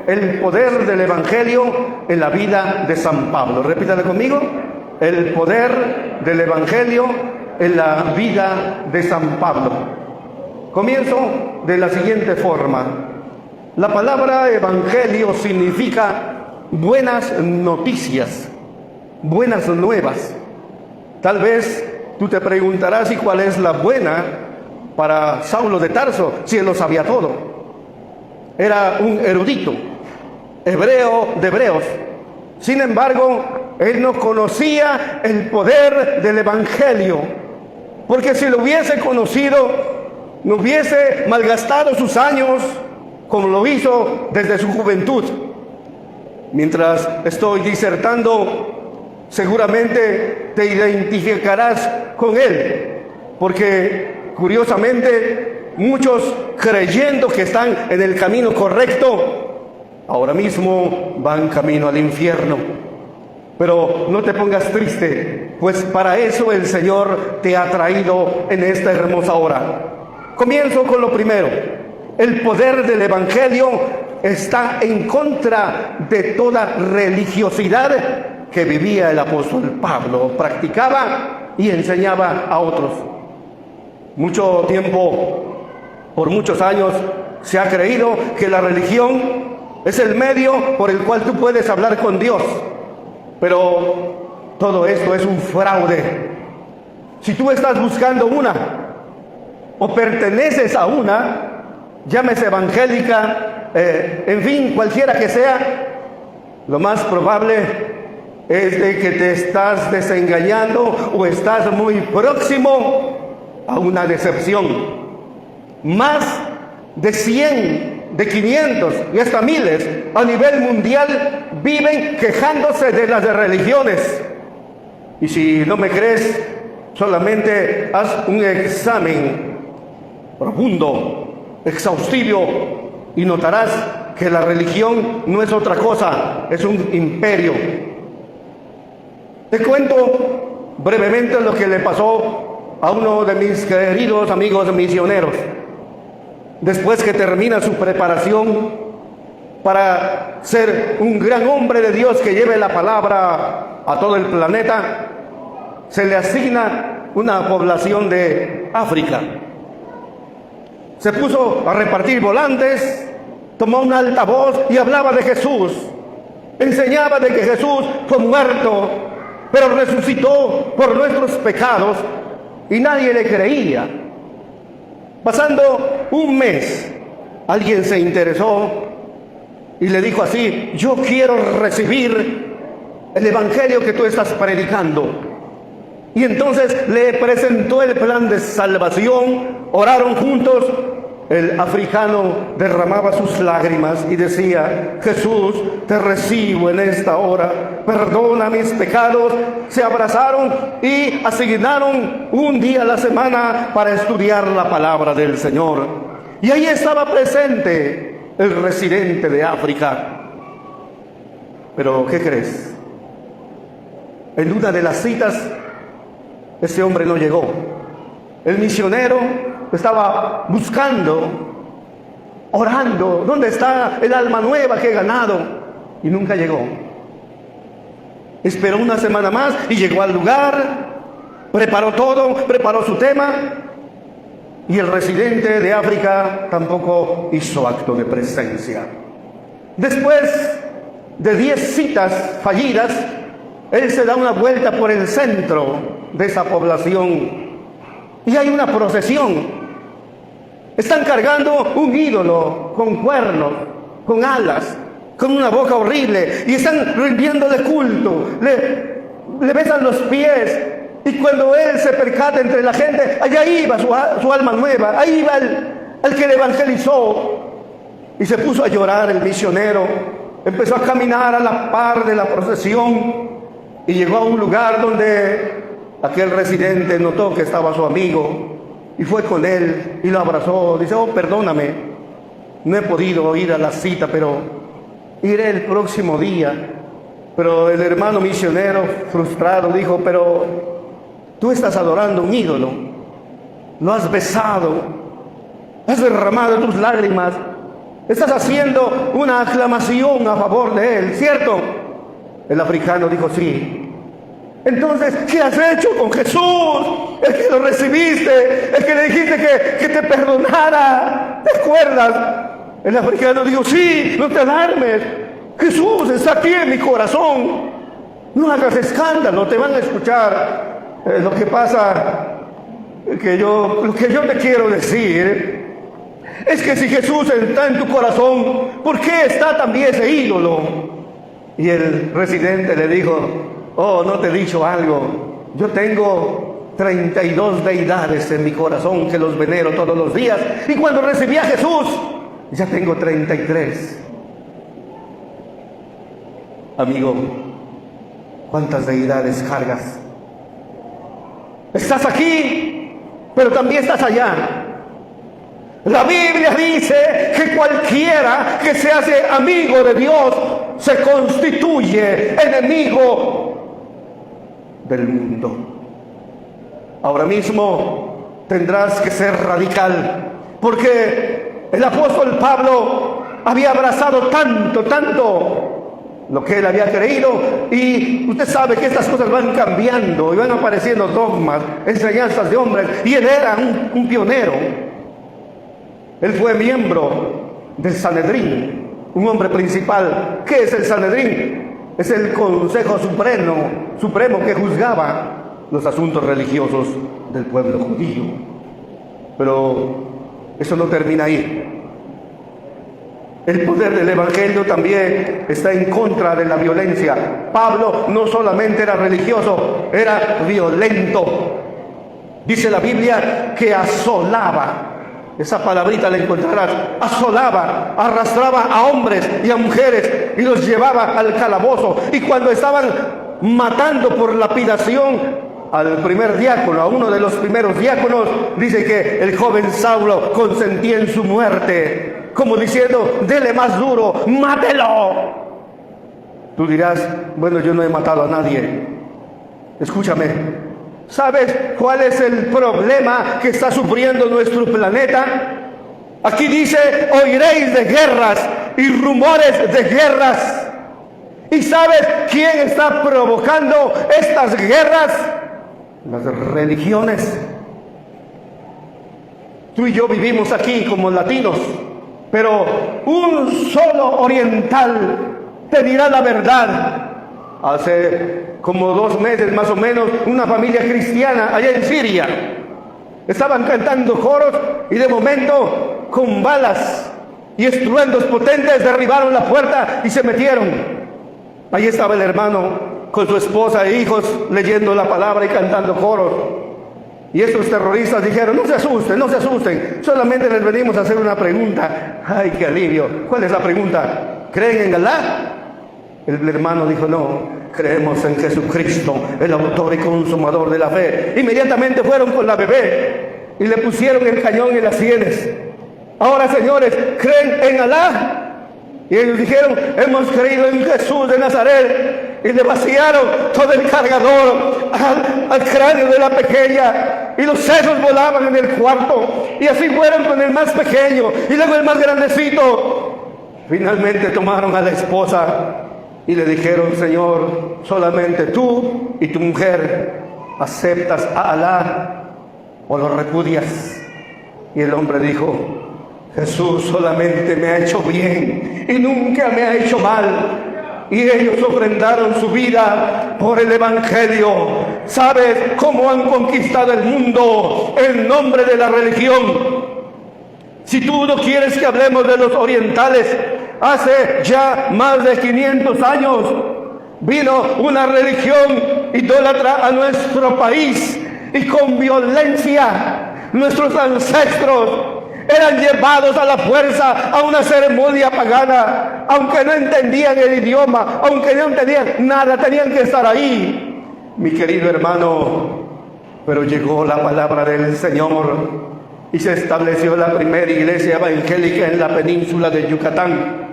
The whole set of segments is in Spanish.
el poder del Evangelio en la vida de San Pablo. Repítale conmigo, el poder del Evangelio en la vida de San Pablo. Comienzo de la siguiente forma. La palabra evangelio significa buenas noticias, buenas nuevas. Tal vez tú te preguntarás, ¿y cuál es la buena para Saulo de Tarso, si él lo sabía todo? Era un erudito, hebreo de hebreos. Sin embargo, él no conocía el poder del evangelio, porque si lo hubiese conocido, no hubiese malgastado sus años como lo hizo desde su juventud. Mientras estoy disertando, seguramente te identificarás con él, porque curiosamente muchos, creyendo que están en el camino correcto, ahora mismo van camino al infierno. Pero no te pongas triste, pues para eso el Señor te ha traído en esta hermosa hora. Comienzo con lo primero. El poder del Evangelio está en contra de toda religiosidad que vivía el apóstol Pablo, practicaba y enseñaba a otros. Mucho tiempo, por muchos años, se ha creído que la religión es el medio por el cual tú puedes hablar con Dios. Pero todo esto es un fraude. Si tú estás buscando una, o perteneces a una, llámese evangélica, en fin, cualquiera que sea, lo más probable es de que te estás desengañando o estás muy próximo a una decepción. Más de 100, de 500 y hasta miles a nivel mundial viven quejándose de las religiones. Y si no me crees, solamente haz un examen profundo, exhaustivo, y notarás que la religión no es otra cosa, es un imperio. Te cuento brevemente lo que le pasó a uno de mis queridos amigos misioneros. Después que termina su preparación para ser un gran hombre de Dios que lleve la palabra a todo el planeta, se le asigna una población de África. Se puso a repartir volantes, tomó un altavoz y hablaba de Jesús. Enseñaba de que Jesús fue muerto, pero resucitó por nuestros pecados, y nadie le creía. Pasando un mes, alguien se interesó y le dijo así: yo quiero recibir el evangelio que tú estás predicando. Y entonces le presentó el plan de salvación, oraron juntos. El africano derramaba sus lágrimas y decía: Jesús, te recibo en esta hora, perdona mis pecados. Se abrazaron y asignaron un día a la semana para estudiar la palabra del Señor. Y ahí estaba presente el residente de África. Pero, ¿qué crees? En una de las citas, ese hombre no llegó. El misionero estaba buscando, orando, ¿dónde está el alma nueva que he ganado? Y nunca llegó. Esperó una semana más y llegó al lugar, preparó todo, preparó su tema, y el residente de África tampoco hizo acto de presencia. Después de 10 citas fallidas, él se da una vuelta por el centro de esa población y hay una procesión. Están cargando un ídolo con cuernos, con alas, con una boca horrible, y están rindiéndole culto. Le besan los pies, y cuando él se percata entre la gente, allá iba su alma nueva, ahí iba el que le evangelizó. Y se puso a llorar el misionero, empezó a caminar a la par de la procesión, y llegó a un lugar donde aquel residente notó que estaba su amigo, y fue con él y lo abrazó. Dice: oh, perdóname, no he podido ir a la cita, pero iré el próximo día. Pero el hermano misionero, frustrado, dijo: pero tú estás adorando un ídolo, lo has besado, has derramado tus lágrimas, Estás haciendo una aclamación a favor de él, ¿cierto? El africano dijo sí. Entonces, ¿qué has hecho con Jesús? El que lo recibiste, el que le dijiste que te perdonara. ¿Te acuerdas? El africano dijo, sí, no te alarmes. Jesús está aquí en mi corazón. No hagas escándalo, te van a escuchar. Lo que pasa, lo que yo te quiero decir es que si Jesús está en tu corazón, ¿por qué está también ese ídolo? Y el residente le dijo, oh, no te he dicho algo. Yo tengo 32 deidades en mi corazón que los venero todos los días. Y cuando recibí a Jesús, ya tengo 33. Amigo, ¿cuántas deidades cargas? Estás aquí, pero también estás allá. La Biblia dice que cualquiera que se hace amigo de Dios se constituye enemigo del mundo. Ahora mismo tendrás que ser radical, porque el apóstol Pablo había abrazado tanto lo que él había creído, y usted sabe que estas cosas van cambiando y van apareciendo dogmas, enseñanzas de hombres, y él era un pionero. Él fue miembro del Sanedrín, un hombre principal. ¿Qué es el Sanedrín? Es el Consejo Supremo que juzgaba los asuntos religiosos del pueblo judío. Pero eso no termina ahí. El poder del Evangelio también está en contra de la violencia. Pablo no solamente era religioso, era violento. Dice la Biblia que asolaba. Esa palabrita la encontrarás. Asolaba, arrastraba a hombres y a mujeres y los llevaba al calabozo. Y cuando estaban matando por lapidación al primer diácono, a uno de los primeros diáconos, dice que el joven Saulo consentía en su muerte, como diciendo, dele más duro, mátelo. Tú dirás, bueno, yo no he matado a nadie. Escúchame. ¿Sabes cuál es el problema que está sufriendo nuestro planeta? Aquí dice, oiréis de guerras y rumores de guerras. ¿Y sabes quién está provocando estas guerras? Las religiones. Tú y yo vivimos aquí como latinos, pero un solo oriental te dirá la verdad. Hace como 2 meses más o menos, una familia cristiana allá en Siria estaban cantando coros y de momento con balas y estruendos potentes derribaron la puerta y se metieron. Ahí estaba el hermano con su esposa e hijos leyendo la palabra y cantando coros. Y estos terroristas dijeron, no se asusten, solamente les venimos a hacer una pregunta. ¡Ay, qué alivio! ¿Cuál es la pregunta? ¿Creen en Alá? El hermano dijo, no, creemos en Jesucristo, el autor y consumador de la fe. Inmediatamente fueron con la bebé y le pusieron el cañón en las sienes. Ahora, señores, ¿creen en Alá? Y ellos dijeron, hemos creído en Jesús de Nazaret. Y le vaciaron todo el cargador al cráneo de la pequeña. Y los sesos volaban en el cuarto. Y así fueron con el más pequeño. Y luego el más grandecito. Finalmente tomaron a la esposa y le dijeron, Señor, solamente tú y tu mujer aceptas a Alá o lo repudias. Y el hombre dijo, Jesús solamente me ha hecho bien y nunca me ha hecho mal. Y ellos ofrendaron su vida por el Evangelio. ¿Sabes cómo han conquistado el mundo en nombre de la religión? Si tú no quieres que hablemos de los orientales, hace ya más de 500 años vino una religión idólatra a nuestro país y con violencia nuestros ancestros eran llevados a la fuerza a una ceremonia pagana, aunque no entendían el idioma, aunque no entendían nada, tenían que estar ahí. Mi querido hermano, pero llegó la palabra del Señor y se estableció la primera iglesia evangélica en la península de Yucatán,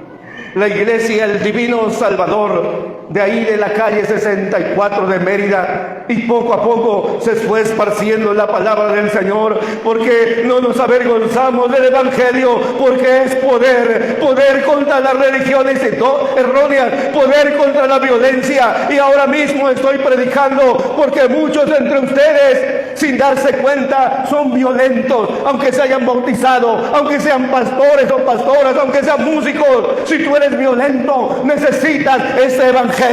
la iglesia del Divino Salvador. de ahí de la calle 64 de Mérida, y poco a poco se fue esparciendo la palabra del Señor, porque no nos avergonzamos del Evangelio, porque es poder contra las religiones erróneas, poder contra la violencia. Y ahora mismo estoy predicando porque muchos entre ustedes, sin darse cuenta, son violentos, aunque se hayan bautizado, aunque sean pastores o pastoras, aunque sean músicos. Si tú eres violento, necesitas ese Evangelio.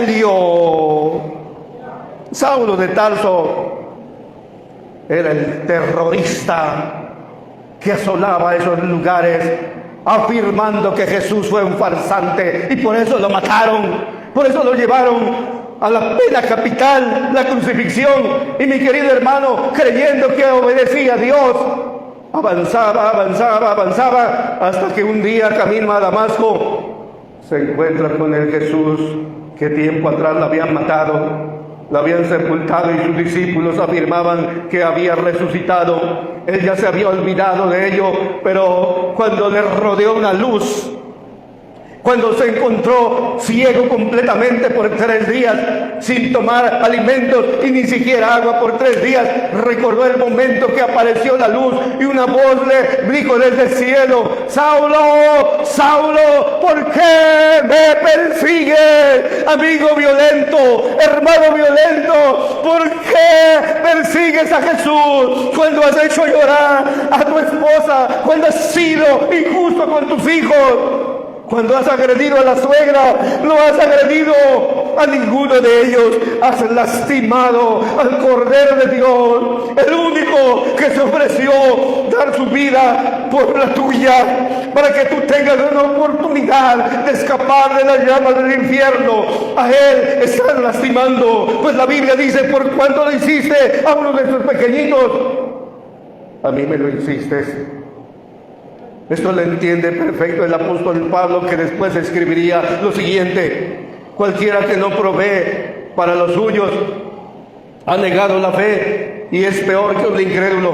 Saulo de Tarso era el terrorista que asolaba esos lugares, afirmando que Jesús fue un farsante, y por eso lo mataron, por eso lo llevaron a la pena capital, la crucifixión. Y mi querido hermano, creyendo que obedecía a Dios, avanzaba, hasta que un día, camino a Damasco, se encuentra con el Jesús que tiempo atrás la habían matado, la habían sepultado, y sus discípulos afirmaban que había resucitado. Él ya se había olvidado de ello, pero cuando le rodeó una luz, cuando se encontró ciego completamente por 3 días, sin tomar alimentos y ni siquiera agua por 3 días, recordó el momento que apareció la luz y una voz le dijo desde el cielo: Saulo, Saulo, ¿por qué me persigues? Amigo violento, hermano violento, ¿por qué persigues a Jesús cuando has hecho llorar a tu esposa, cuando has sido injusto con tus hijos? Cuando has agredido a la suegra, no has agredido a ninguno de ellos. Has lastimado al Cordero de Dios, el único que se ofreció dar su vida por la tuya, para que tú tengas una oportunidad de escapar de las llamas del infierno. A Él estás lastimando, pues la Biblia dice: por cuanto lo hiciste a uno de sus pequeñitos, a mí me lo hiciste. Esto lo entiende perfecto el apóstol Pablo, que después escribiría lo siguiente: cualquiera que no provee para los suyos ha negado la fe y es peor que un incrédulo.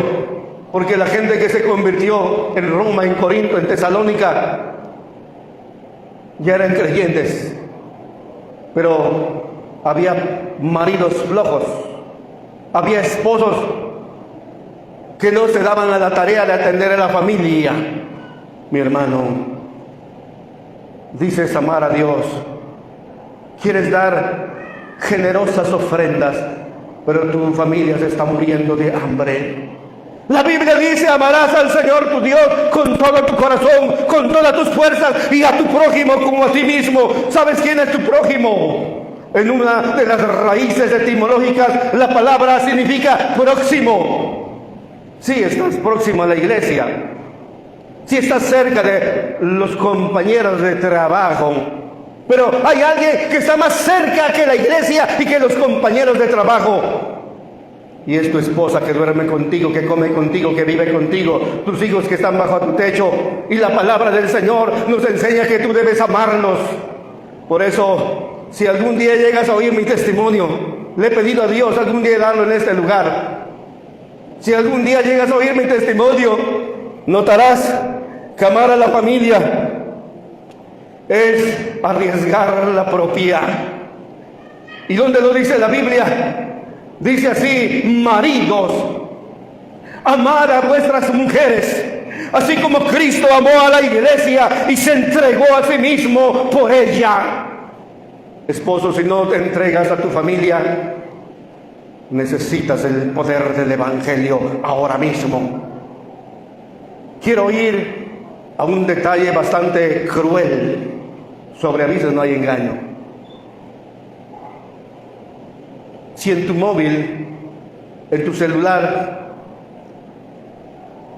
Porque la gente que se convirtió en Roma, en Corinto, en Tesalónica, ya eran creyentes, pero había maridos flojos, había esposos que no se daban a la tarea de atender a la familia. Mi hermano, dices amar a Dios, quieres dar generosas ofrendas, pero tu familia se está muriendo de hambre. La Biblia dice: amarás al Señor tu Dios con todo tu corazón, con todas tus fuerzas, y a tu prójimo como a ti mismo. ¿Sabes quién es tu prójimo? En una de las raíces etimológicas, la palabra significa próximo. Sí, estás próximo a la iglesia, si estás cerca de los compañeros de trabajo, pero hay alguien que está más cerca que la iglesia y que los compañeros de trabajo, y es tu esposa, que duerme contigo, que come contigo, que vive contigo, tus hijos que están bajo tu techo. Y la palabra del Señor nos enseña que tú debes amarlos. Por eso, si algún día llegas a oír mi testimonio, le he pedido a Dios algún día darlo en este lugar. Si algún día llegas a oír mi testimonio, notarás que amar a la familia es arriesgar la propia. ¿Y dónde lo dice la Biblia? Dice así: maridos, amad a vuestras mujeres, así como Cristo amó a la iglesia y se entregó a sí mismo por ella. Esposo, si no te entregas a tu familia, necesitas el poder del Evangelio ahora mismo. Quiero ir a un detalle bastante cruel. Sobre aviso no hay engaño. Si en tu móvil, en tu celular,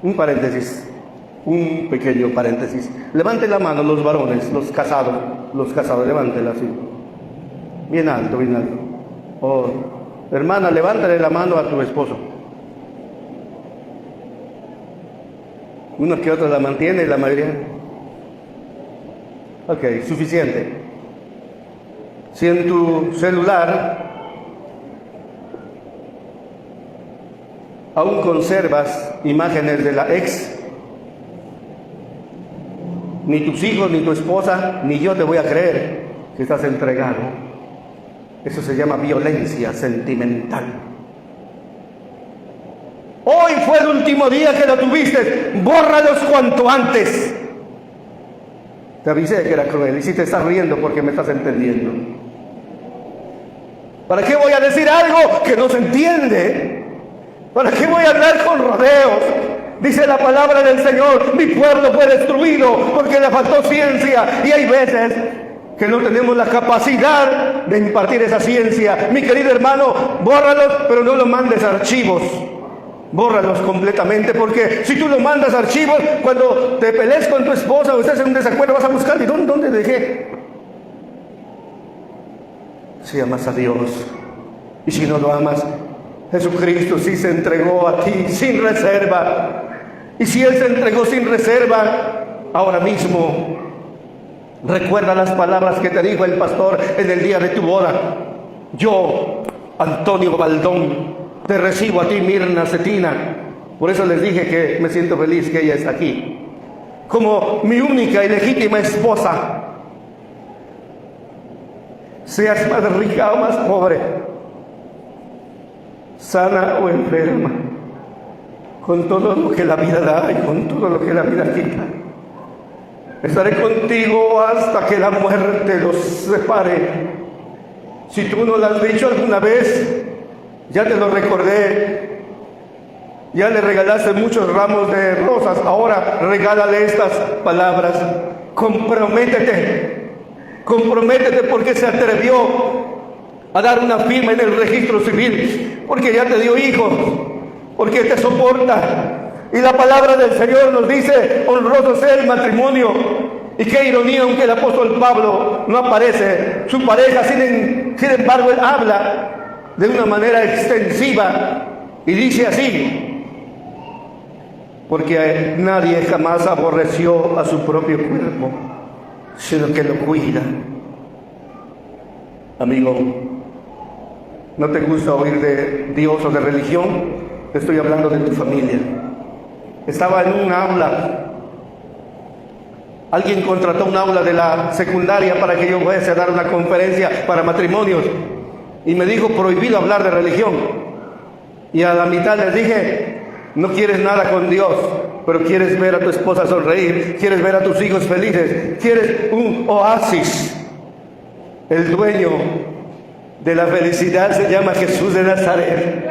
un pequeño paréntesis, levante la mano los varones, los casados, levántela así, bien alto, bien alto. Oh, hermana, levántale la mano a tu esposo. Uno que otro la mantiene, la mayoría. Ok, suficiente. Si en tu celular aún conservas imágenes de la ex, ni tus hijos, ni tu esposa, ni yo te voy a creer que estás entregado. Eso se llama violencia sentimental. Hoy fue el último día que lo tuviste, bórralos cuanto antes. Te avisé que era cruel y si te estás riendo porque me estás entendiendo. ¿Para qué voy a decir algo que no se entiende? ¿Para qué voy a hablar con rodeos? Dice la palabra del Señor, mi pueblo fue destruido porque le faltó ciencia. Y hay veces que no tenemos la capacidad de impartir esa ciencia. Mi querido hermano, bórralos, pero no los mandes a archivos. Bórralos completamente, porque si tú lo mandas a archivos, cuando te pelees con tu esposa o estés en un desacuerdo, vas a buscar, ¿y dónde dejé? Si amas a Dios, y si no lo amas, Jesucristo sí se entregó a ti sin reserva. Y si Él se entregó sin reserva, ahora mismo recuerda las palabras que te dijo el pastor en el día de tu boda. Yo, Antonio Baldón, te recibo a ti, Mirna Cetina. Por eso les dije que me siento feliz que ella está aquí, como mi única y legítima esposa. Seas más rica o más pobre, sana o enferma, con todo lo que la vida da y con todo lo que la vida quita, estaré contigo hasta que la muerte los separe. Si tú no lo has dicho alguna vez, ya te lo recordé. Ya le regalaste muchos ramos de rosas, ahora regálale estas palabras: comprométete. Comprométete, porque se atrevió a dar una firma en el registro civil, porque ya te dio hijos, porque te soporta. Y la palabra del Señor nos dice: honroso sea el matrimonio. Y qué ironía, aunque el apóstol Pablo no aparece, su pareja, sin embargo, él habla de una manera extensiva y dice así: porque nadie jamás aborreció a su propio cuerpo, sino que lo cuida. Amigo, ¿no te gusta oír de Dios o de religión? Te estoy hablando de tu familia. Estaba en un aula. Alguien contrató un aula de la secundaria para que yo fuese a dar una conferencia para matrimonios. Y me dijo: prohibido hablar de religión. Y a la mitad les dije: no quieres nada con Dios, pero quieres ver a tu esposa sonreír, quieres ver a tus hijos felices, quieres un oasis. El dueño de la felicidad se llama Jesús de Nazaret.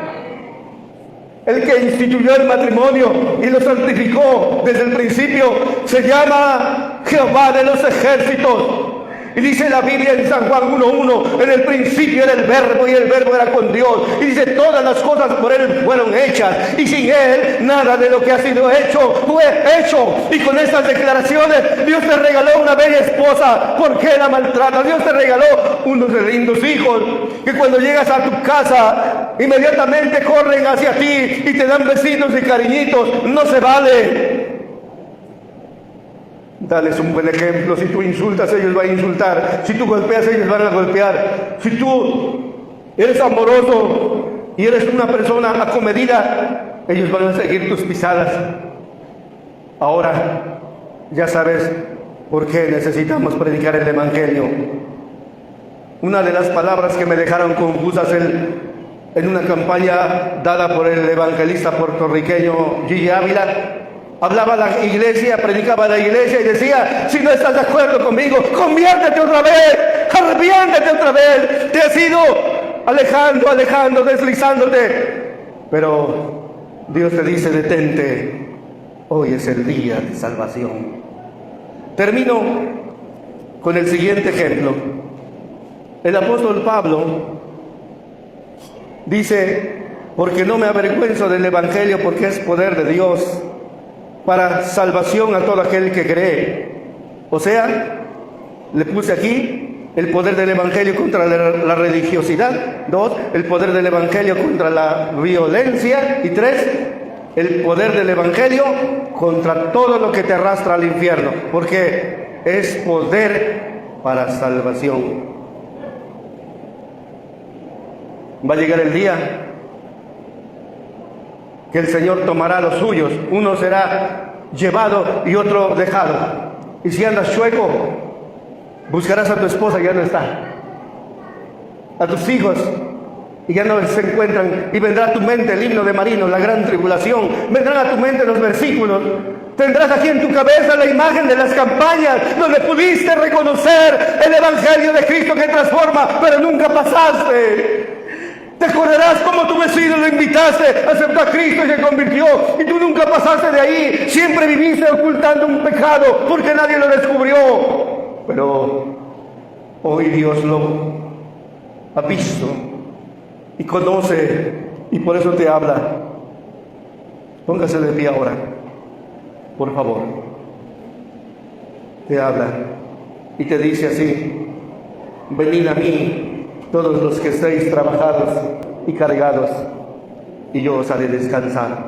El que instituyó el matrimonio y lo santificó desde el principio se llama Jehová de los ejércitos. Y dice la Biblia en San Juan 1:1: en el principio era el verbo y el verbo era con Dios. Y dice: todas las cosas por Él fueron hechas, y sin Él nada de lo que ha sido hecho fue hecho. Y con estas declaraciones, Dios te regaló una bella esposa. ¿Por qué la maltrata? Dios te regaló unos lindos hijos que cuando llegas a tu casa inmediatamente corren hacia ti y te dan besitos y cariñitos. No se vale. Dales un buen ejemplo. Si tú insultas, ellos van a insultar. Si tú golpeas, ellos van a golpear. Si tú eres amoroso y eres una persona acomedida, ellos van a seguir tus pisadas. Ahora ya sabes por qué necesitamos predicar el Evangelio. Una de las palabras que me dejaron confusas en una campaña dada por el evangelista puertorriqueño Gigi Ávila, hablaba a la iglesia, predicaba a la iglesia y decía: si no estás de acuerdo conmigo, conviértete otra vez, arrepiéntete otra vez. Te has ido alejando, deslizándote. Pero Dios te dice: detente, hoy es el día de salvación. Termino con el siguiente ejemplo. El apóstol Pablo dice: porque no me avergüenzo del evangelio, porque es poder de Dios para salvación a todo aquel que cree. O sea, le puse aquí el poder del evangelio contra la religiosidad. 2, el poder del evangelio contra la violencia. Y 3, el poder del evangelio contra todo lo que te arrastra al infierno, porque es poder para salvación. Va a llegar el día que el Señor tomará a los suyos. Uno será llevado y otro dejado. Y si andas chueco, buscarás a tu esposa, ya no está. a tus hijos, y ya no se encuentran, y vendrá a tu mente el himno de Marino, la gran tribulación, vendrán a tu mente los versículos, tendrás aquí en tu cabeza la imagen de las campañas donde pudiste reconocer el Evangelio de Cristo que transforma, pero nunca pasaste. Te acordarás cómo tu vecino lo invitaste, aceptó a Cristo y se convirtió, y tú nunca pasaste de ahí, siempre viviste ocultando un pecado porque nadie lo descubrió. Pero hoy Dios lo ha visto y conoce, y por eso te habla. Póngase de pie ahora, por favor. Te habla y te dice así: venid a mí todos los que estéis trabajados y cargados, y yo os haré descansar.